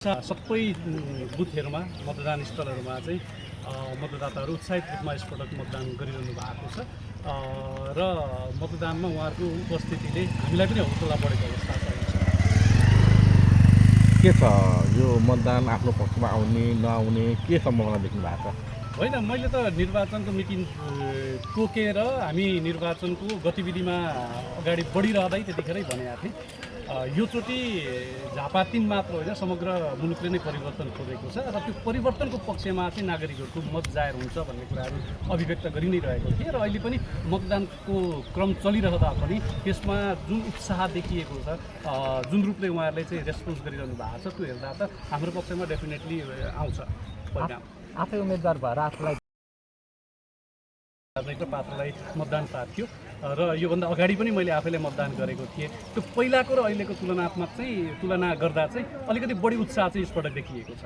सबै बुथहरूमा मतदान स्थलहरूमा चाहिँ मतदाताहरू उत्साहित रूपमा यसपटक मतदान गरिरहनु भएको छ र मतदानमा उहाँहरूको उपस्थितिले हामीलाई पनि हौसला बढेको अवस्था छ। के छ यो मतदान आफ्नो पक्षमा आउने नआउने के सम्भावना देख्नु भएको छ? होइन, मैले त निर्वाचनको मिटिङ तोकेर हामी निर्वाचनको गतिविधिमा अगाडि बढिरहँदै त्यतिखेरै भनेको थिएँ योचोटि झापा 3 मात्र होइन समग्र मुलुकले नै परिवर्तन खोजेको छ र त्यो परिवर्तनको पक्षमा चाहिँ नागरिकहरूको मत जाहेर हुन्छ भन्ने कुराहरू अभिव्यक्त गरि नै रहेको थिए र अहिले पनि मतदानको क्रम चलिरहँदा पनि त्यसमा जुन उत्साह देखिएको छ जुन रूपले उहाँहरूले चाहिँ रेस्पोन्स गरिरहनु भएको छ त्यो हेर्दा त हाम्रो पक्षमा डेफिनेटली आउँछ परिणाम। आफै उम्मेदवार भएर आफूलाई राजनैतिक पात्रलाई मतदान प्राप्त थियो र योभन्दा अगाडि पनि मैले आफैले मतदान गरेको थिएँ। त्यो पहिलाको र अहिलेको तुलना गर्दा चाहिँ अलिकति बढी उत्साह चाहिँ यसपटक देखिएको छ।